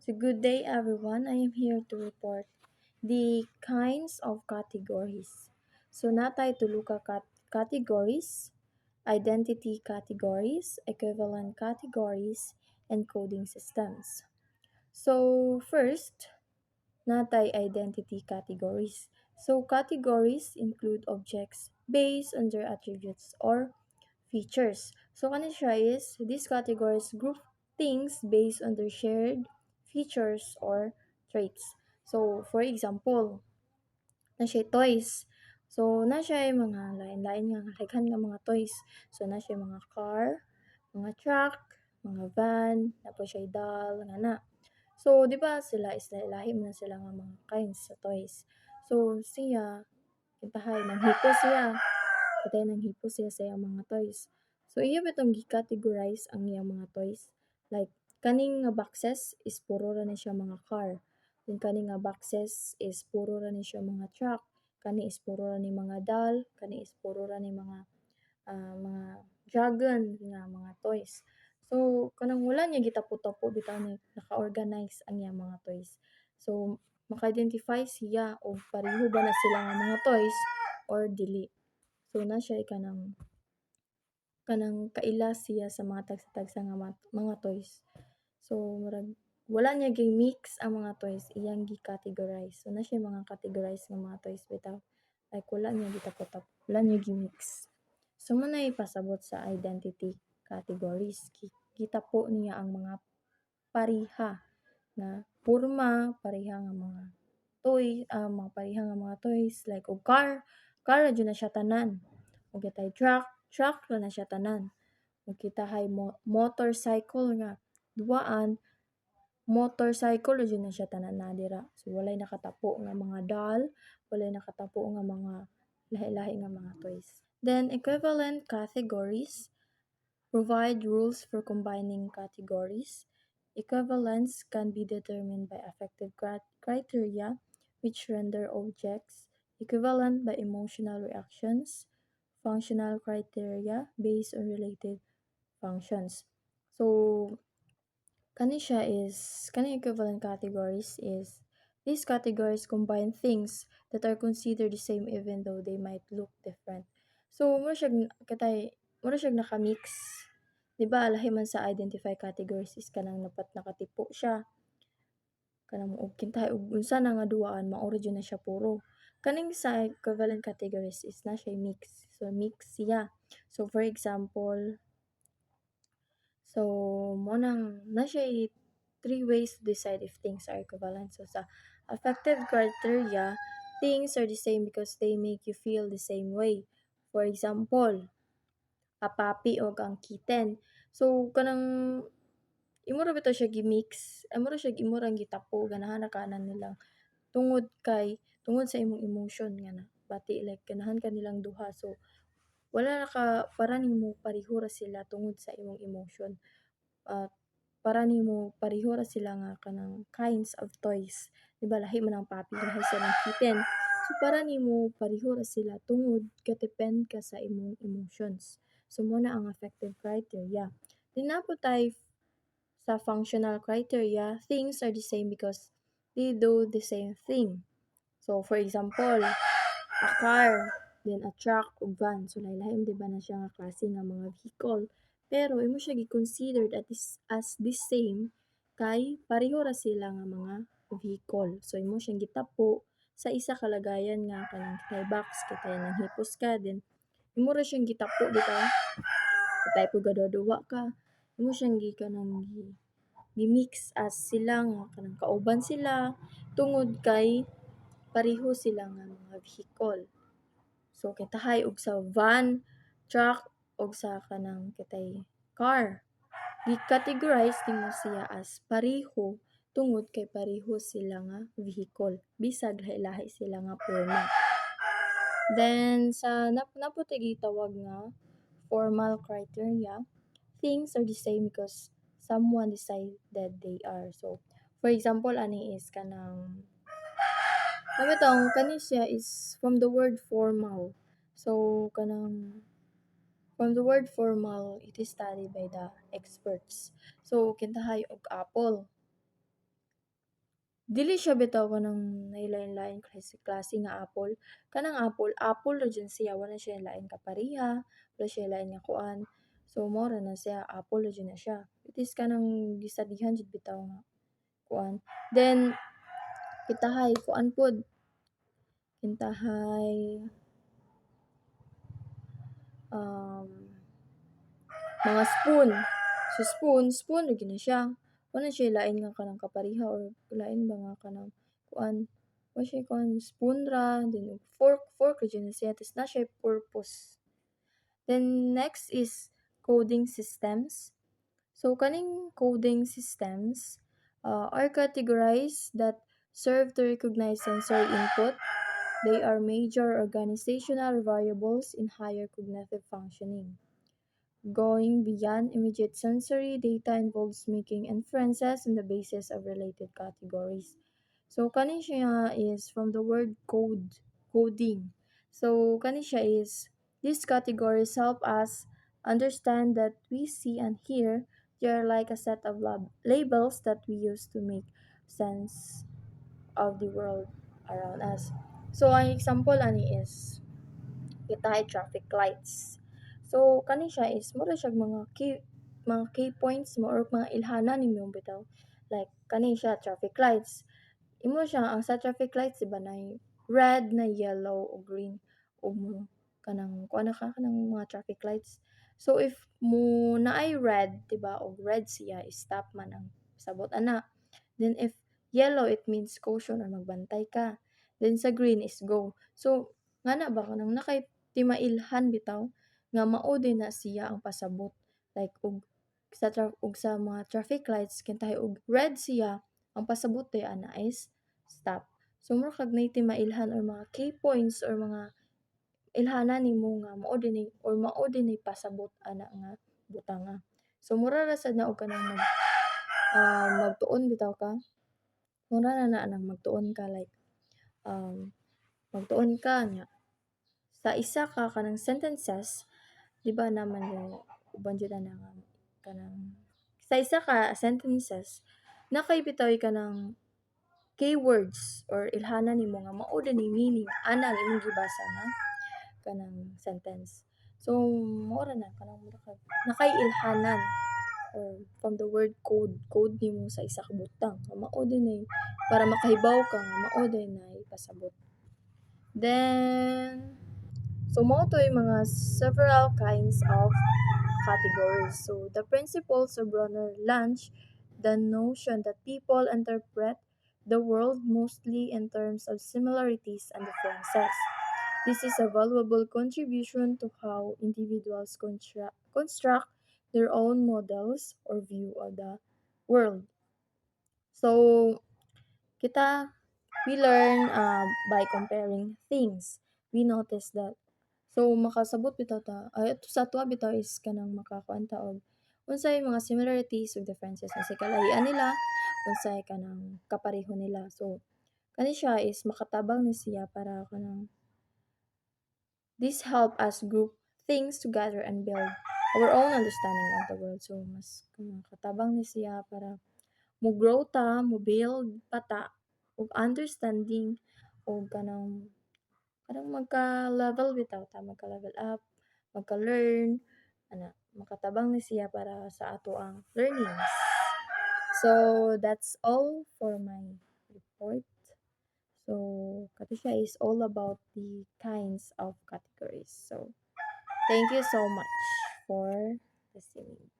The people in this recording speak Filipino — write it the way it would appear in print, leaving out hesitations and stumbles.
So good day everyone. I am here to report the kinds of categories. So natay tulo ka categories, identity categories, equivalent categories, and coding systems. So first, natay identity categories. So categories include objects based on their attributes or features. So kani siya is these categories group things based on their shared features or traits. So for example, na siya toys. So na siya mga lain-lain nga daghan nga mga toys. So na siya mga car, mga truck, mga van, tapos siya doll nga na. So, di ba sila is lahi man sila nga mga kinds sa toys. So, siya, kintahay, nanghipo siya. Kitay nanghipo siya sa iyang mga toys. So, iya ba itong gi-categorize ang iyang mga toys? Like, kaning nga boxes is puro ra ni siya mga car. Then, kaning nga boxes is puro ra ni siya mga truck. Kani is puro ra ni mga doll. Kani is puro ra ni mga dragon nga mga toys. So, kanang wala niya gitapo-tapo bitaw ni naka-organize ang iyang mga toys. So, maka-identify siya o pareho ba na sila nga mga toys or dili. So, na siya kanang kaila siya sa mga tagsa-tagsa nga mga toys. So, murag wala niya gi-mix ang mga toys, iyang gi-categorize. So, na siya mga categorize nga mga toys bitaw. Like wala niya gitapo-tapo, wala niya gi-mix. So, muna'y pasabot sa identity categories. Gitapo niya ang mga pareha nga porma, pareha nga mga mga pareha nga mga toys like og car ra jud na siya tanan. Ug kitay truck ra na siya tanan. Ug kitahay motorcycle nga duaan, motorcycle ra jud na siya tanan na dira. So walay nakatapo nga mga doll, walay nakatapo nga mga lahi-lahi nga mga toys. Then equivalent categories provide rules for combining categories. Equivalence can be determined by affective criteria, which render objects equivalent by emotional reactions, functional criteria based on related functions. So, kani equivalent categories is these categories combine things that are considered the same even though they might look different. So, mura siya naka-mix. 'Di ba lahi man sa identify categories is kanang nakatipo siya. Kanang og kintahay og unsa na nga duaan mao ra na siya puro. Kaning sa equivalent categories is na siya mix. So, mix siya. So, for example, so mo nang na siya three ways to decide if things are equivalent. So, sa affective criteria, things are the same because they make you feel the same way. For example, kapapi og ang kitten. So, kanang imo ra bitaw siya gi-mix, imo ra gitapo ganahan na kanan nilang tungod sa imong emotion nga na bati like ganahan ka nilang duha. So, wala na ka para nimo pareho ra sila tungod sa imong emotion. Para nimo pareho ra sila nga kanang kinds of toys. 'Di ba lahi man ang puppy, lahi sa ng kitten. So, para nimo pareho ra sila tungod depend ka sa imong emotions. So, muna ang affective criteria. Then napo tay sa functional criteria, things are the same because they do the same thing. So, for example, a car, then a truck ug van. So, lahi-lahi 'di ba na siya nga klase nga mga vehicle. Pero imo siya gi-considered as the same kay pareho ra sila nga mga vehicle. So, imo siyang gitapo sa isa kalagayan nga kanang kitay box, kitay nanghipos ka, then imo ra siyang gitapo bitaw. Kitay pud gaduwa ka. Imo siyang gi-mix as sila nga kanang kauban sila tungod kay pareho sila nga mga vehicle. So, kitahay og sa van, truck, og sa kanang kitay car. Gi-categorize nimo siya as pareho tungod kay pareho sila nga vehicle. Bisag lahi-lahi sila nga porma. Then, sa napo gitawag nga formal criteria, things are the same because someone decided they are. So, for example, ani is kanang kani siya is from the word formal. So, kanang from the word formal, it is studied by the experts. So, kintahay og apple. Dili siya bitaw kanang nahilain-lain klase nga apple. Kanang apple, apple ra jud siya wala siya lain ka pareha, wala siya lain nga kuan. So mao ra na siya, apple ra jud na siya. It is kanang gistudyhan jud bitaw nga kuan. Then kitahay kuan pod, kintahay um, mga spoon. So spoon ra gyud na siya. Wala siya lain nga kanang kapareha or lain ba nga kanang kuan. Wala siya kuan spoon ra, then fork ra gyud na siya ta's na siya purpose. Then next is coding systems. So kaning coding systems are categorized that serve to recognize sensory input. They are major organizational variables in higher cognitive functioning. Going beyond immediate sensory data involves making inferences on the basis of related categories. So kani siya is from the word coding. So kani siya is these categories help us understand that we see and hear. They are like a set of labels that we use to make sense of the world around us. So ang example ani is kita traffic lights. So kani siya is mura siya mga key points mo or mga ilhana nimo bitaw. Like kani siya traffic lights. Imo siya ang sa traffic lights diba na red, na yellow, o green o mo kanang kuan na ka kanang mga traffic lights. So if mo naay red diba o red siya stop man ang sabot ana. Then if yellow it means caution or magbantay ka. Then sa green is go. So ngana ba kanang timailhan bitaw nga mao din na siya ang pasabot. Like og sa mga traffic lights kintahi og red siya ang pasabot day ana is stop. So mura kag timailhan or mga key points or mga ilhana nimo nga mao dinhi or mao dinhi pasabot ana nga butanga. So mura ra sad na og kanang magtuon bitaw ka. Mura na nang magtuon ka like magtuon ka nya sa isa ka kanang sentences, 'di ba naman yung uban jud na nga kanang sa isa ka sentences nakay bitaw ka ng keywords or ilhana nimo nga mao dinhi meaning ana ang imong gibasa nga kanang sentence. So mao ra na kanang mura kag nakay-ilhanan or from the word code nimo sa isa ka butang nga mao dinhi para makahibaw ka nga mao dinhi pasabot. Then so mao to yung mga several kinds of categories. So the principles of Bronner launch the notion that people interpret the world mostly in terms of similarities and differences. This is a valuable contribution to how individuals construct their own models or view of the world. So kita we learn by comparing things. We notice that so makasabot bitaw ta ay ito sa tuwa bitaw is kanang makakuan ta og unsay mga similarities ug differences unsay kalahian nila, unsay kanang kapareho nila. So kani siya is makatabang ni siya para kanang this help us group things together and build our own understanding of the world. So mas makatabang ni siya para mo grow ta, mo build pata og understanding og kanang parang magka-level bitaw ta, magka-level up, magka-learn, ana, makatabang ni siya para sa ato ang learnings. So, that's all for my report. So, kato siya is all about the kinds of categories. So, thank you so much for listening.